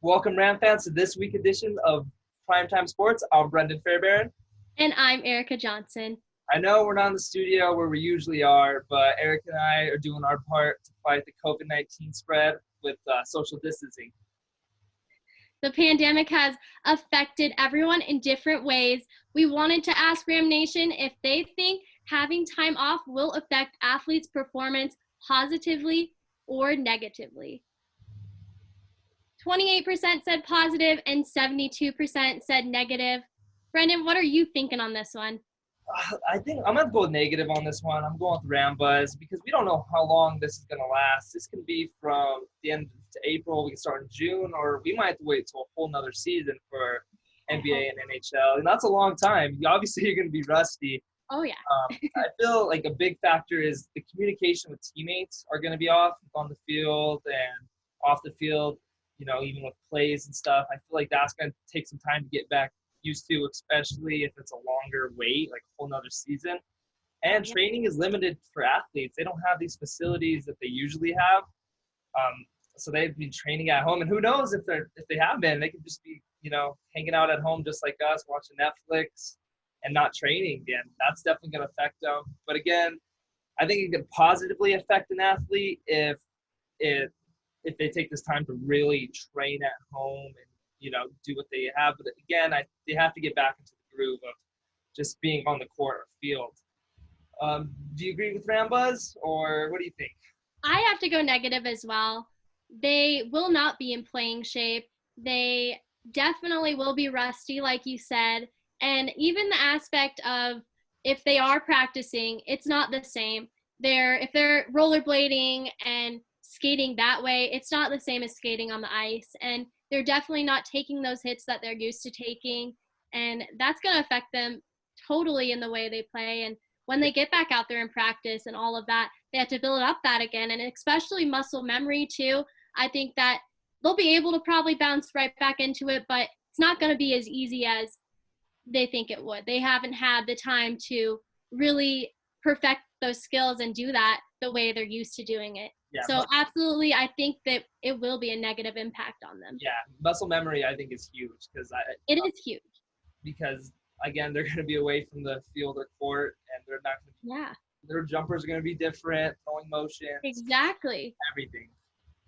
Welcome, Ram fans, to this week edition of Primetime Sports. I'm Brendon Fairbairn. And I'm Erica Johnson. I know we're not in the studio where we usually are, but Eric and I are doing our part to fight the COVID-19 spread with social distancing. The pandemic has affected everyone in different ways. We wanted to ask Ram Nation if they think having time off will affect athletes' performance positively or negatively. 28% said positive and 72% said negative. Brendon, what are you thinking on this one? I think I'm going to go negative on this one. I'm going with RamBuzz because we don't know how long this is going to last. This can be from the end to April. We can start in June, or we might have to wait till a whole nother season for NBA and NHL. And that's a long time. Obviously, you're going to be rusty. Oh, yeah. I feel like a big factor is the communication with teammates are going to be off on the field and off the field, you know, even with plays and stuff. I feel like that's going to take some time to get back used to, especially if it's a longer wait, like a whole nother season. And training is limited for athletes. They don't have these facilities that they usually have. So they've been training at home, and who knows if they have been, they could just be, you know, hanging out at home just like us, watching Netflix and not training again. That's definitely going to affect them. But again, I think it could positively affect an athlete if they take this time to really train at home and, you know, do what they have. But again, they have to get back into the groove of just being on the court or field. Do you agree with RamBuzz, or what do you think? I have to go negative as well. They will not be in playing shape. They definitely will be rusty, like you said. And even the aspect of if they are practicing, it's not the same. If they're rollerblading and skating that way, it's not the same as skating on the ice. And they're definitely not taking those hits that they're used to taking. And that's going to affect them totally in the way they play. And when they get back out there and practice and all of that, they have to build up that again. And especially muscle memory too. I think that they'll be able to probably bounce right back into it, but it's not going to be as easy as they think it would. They haven't had the time to really perfect those skills and do that the way they're used to doing it. Yeah, so absolutely, I think that it will be a negative impact on them. Yeah, muscle memory I think is huge it is huge. Because again, they're going to be away from the field or court, and they're not going to. Their jumpers are going to be different, throwing motions. Exactly. Everything.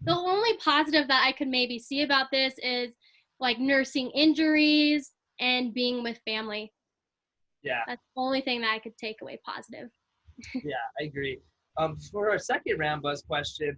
The only positive that I could maybe see about this is like nursing injuries and being with family. Yeah. That's the only thing that I could take away positive. Yeah, I agree. For our second RamBuzz question,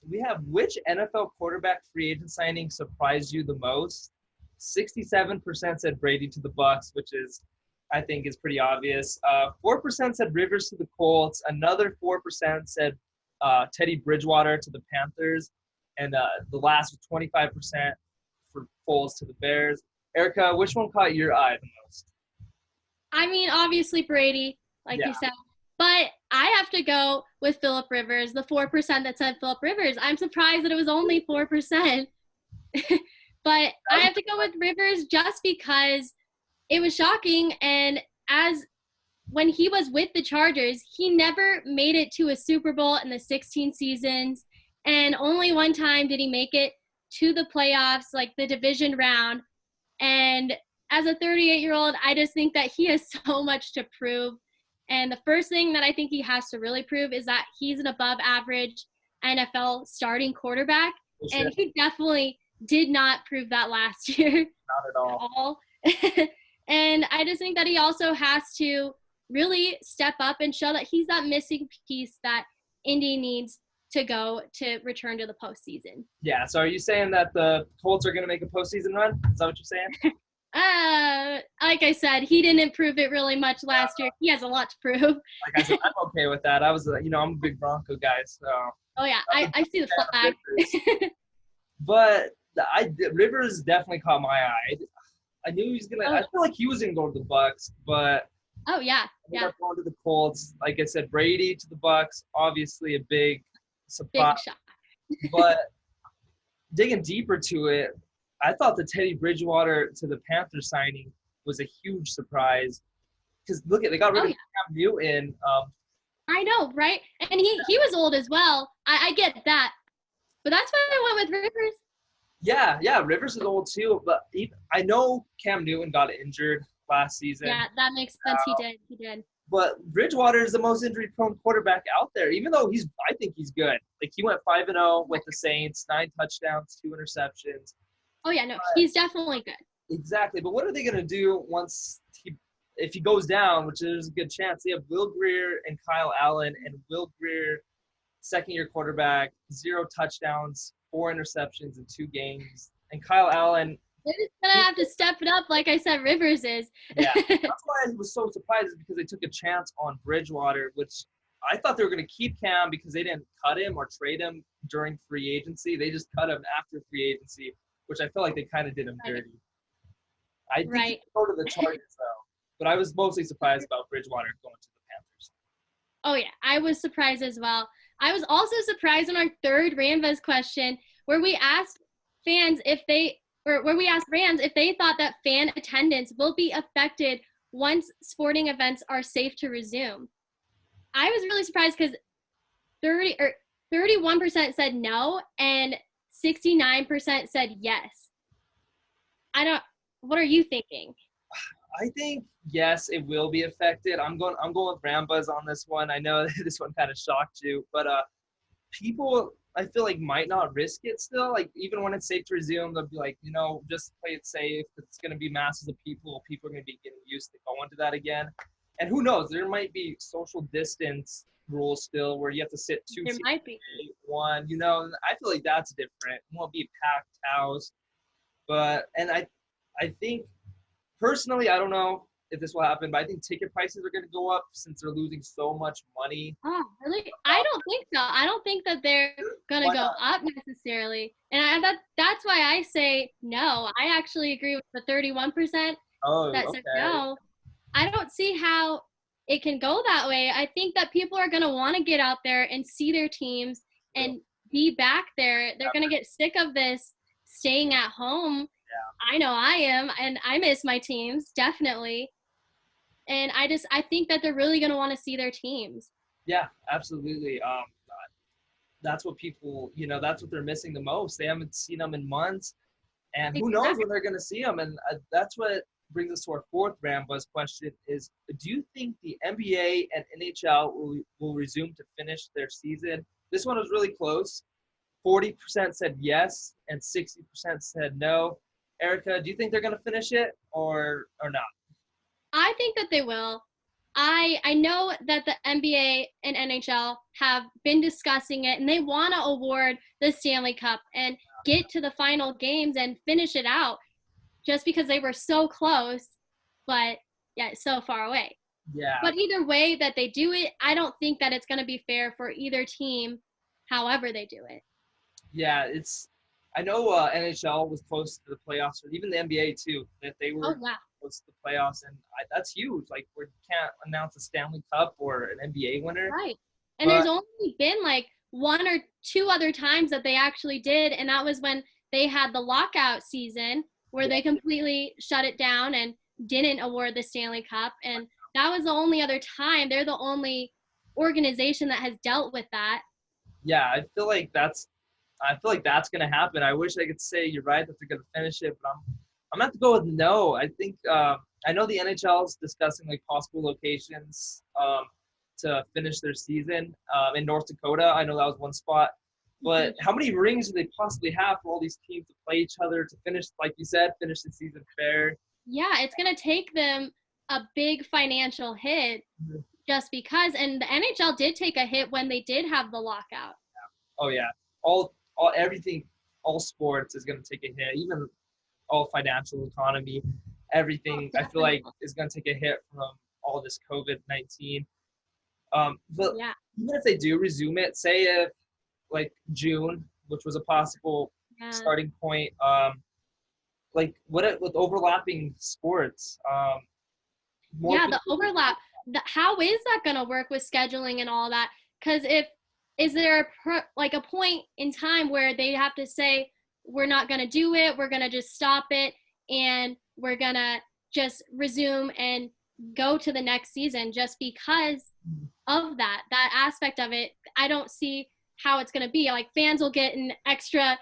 we have which NFL quarterback free agent signing surprised you the most? 67% said Brady to the Bucs, which is, I think, is pretty obvious. 4% said Rivers to the Colts. Another 4% said Teddy Bridgewater to the Panthers. And the last was 25% for Foles to the Bears. Erica, which one caught your eye the most? I mean, obviously Brady, like you said. But I have to go with Phillip Rivers, the 4% that said Phillip Rivers. I'm surprised that it was only 4%. But I have to go with Rivers just because it was shocking. And when he was with the Chargers, he never made it to a Super Bowl in the 16 seasons. And only one time did he make it to the playoffs, like the division round. And as a 38-year-old, I just think that he has so much to prove. And the first thing that I think he has to really prove is that he's an above-average NFL starting quarterback. Sure. And he definitely did not prove that last year. Not at all. And I just think that he also has to really step up and show that he's that missing piece that Indy needs to go to return to the postseason. Yeah, so are you saying that the Colts are going to make a postseason run? Is that what you're saying? Like I said, he didn't prove it really much last year. He has a lot to prove. Like I said, I'm okay with that. I'm a big Bronco guy, so. Oh yeah, I see the flag. But Rivers definitely caught my eye. I knew he was gonna. I feel like he was gonna go to the Bucs, but. Oh yeah, Going to the Colts. Like I said, Brady to the Bucs, obviously a big surprise. Big shot. But digging deeper to it, I thought the Teddy Bridgewater to the Panthers signing was a huge surprise. Because look they got rid of Cam Newton. I know, right? And he was old as well. I get that. But that's why I went with Rivers. Yeah, Rivers is old too, but I know Cam Newton got injured last season. Yeah, that makes sense. He did. But Bridgewater is the most injury-prone quarterback out there. Even though I think he's good. Like he went 5-0 with the Saints, 9 touchdowns, 2 interceptions. Oh yeah, no, he's definitely good. Exactly. But what are they gonna do if he goes down, which there's a good chance? They have Will Greer and Kyle Allen, and Will Greer, second-year quarterback, 0 touchdowns, 4 interceptions in 2 games, and Kyle Allen. They're just gonna have to step it up, like I said, Rivers is. Yeah, that's why I was so surprised, is because they took a chance on Bridgewater, which I thought they were going to keep Cam because they didn't cut him or trade him during free agency. They just cut him after free agency, which I feel like they kind of did him dirty. I think he could go to the Chargers, though, but I was mostly surprised about Bridgewater going to the Panthers. Oh, yeah, I was surprised as well. I was also surprised on our third RamBuzz question where we asked Rams if they thought that fan attendance will be affected once sporting events are safe to resume. I was really surprised because 31% said no and 69% said yes. What are you thinking? I think yes, it will be affected. I'm going with RamBuzz on this one. I know this one kind of shocked you, but people I feel like might not risk it still. Like even when it's safe to resume, they'll be like, just play it safe. It's going to be masses of people. People are going to be getting used to going to that again. And who knows? There might be social distance rules still where you have to sit 2 There seats, might be 1. I feel like that's different. It won't be a packed house. And I think personally, I don't know if this will happen, but I think ticket prices are going to go up since they're losing so much money. Oh, really? I don't think so. I don't think that they're going to go up necessarily. And that's why I say no. I actually agree with the 31% that said no. I don't see how it can go that way. I think that people are going to want to get out there and see their teams and be back there. They're going to get sick of this staying at home. Yeah. I know I am, and I miss my teams, definitely. And I think that they're really going to want to see their teams. Yeah, absolutely. That's what people, that's what they're missing the most. They haven't seen them in months, and who knows when they're going to see them. And that's what brings us to our fourth RamBuzz question is, do you think the NBA and NHL will resume to finish their season? This one was really close. 40% said yes, and 60% said no. Erica, do you think they're going to finish it or not? I think that they will. I know that the NBA and NHL have been discussing it, and they want to award the Stanley Cup and get to the final games and finish it out just because they were so close, but so far away. Yeah. But either way that they do it, I don't think that it's going to be fair for either team, however they do it. Yeah, I know NHL was close to the playoffs, or even the NBA too, that they were close to the playoffs, and that's huge. Like we can't announce a Stanley Cup or an NBA winner. Right. And there's only been like 1 or 2 other times that they actually did, and that was when they had the lockout season where they completely shut it down and didn't award the Stanley Cup, and that was the only other time. They're the only organization that has dealt with that. Yeah, I feel like that's going to happen. I wish I could say you're right that they're going to finish it, but I'm going to have to go with no. I think I know the NHL is discussing like possible locations to finish their season in North Dakota. I know that was one spot. But how many rings do they possibly have for all these teams to play each other to finish, like you said, finish the season fair? Yeah, it's going to take them a big financial hit just because. And the NHL did take a hit when they did have the lockout. Yeah. Oh, yeah. Everything, all sports is going to take a hit, even all financial economy, everything I feel like is going to take a hit from all this COVID-19. But even if they do resume it, say if like June, which was a possible starting point, like with overlapping sports, the overlap. How is that going to work with scheduling and all that? Because is there a point in time where they have to say, we're not going to do it, we're going to just stop it, and we're going to just resume and go to the next season just because of that aspect of it? I don't see how it's going to be. Like fans will get an extra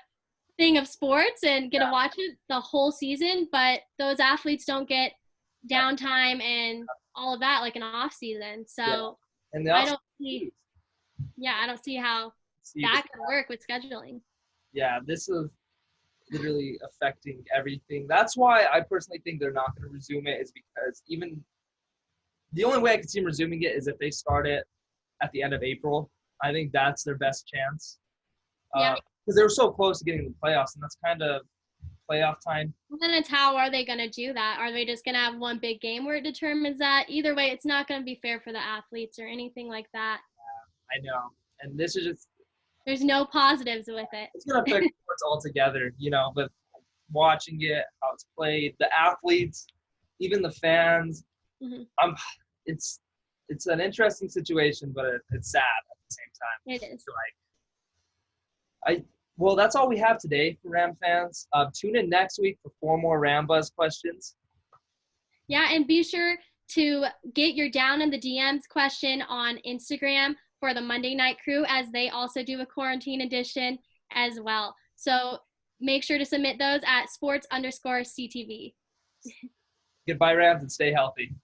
thing of sports and get to watch it the whole season, but those athletes don't get downtime and all of that like an off season. So And I don't see how that could work with scheduling. Yeah, this is literally affecting everything. That's why I personally think they're not going to resume it, is because even the only way I could see them resuming it is if they start it at the end of April. I think that's their best chance. Because they were so close to getting to the playoffs, and that's kind of playoff time. And then it's how are they going to do that? Are they just going to have one big game where it determines that? Either way, it's not going to be fair for the athletes or anything like that. Yeah, I know. And this is just – there's no positives with it. It's going to affect sports altogether, but watching it, how it's played, the athletes, even the fans. Mm-hmm. It's an interesting situation, but it's sad at the same time. It is. Well, that's all we have today for Ram fans. Tune in next week for 4 more RamBuzz questions. Yeah, and be sure to get your Down in the DMs question on Instagram for the Monday Night Crew, as they also do a quarantine edition as well. So make sure to submit those at sports_CTV. Goodbye, Rams, and stay healthy.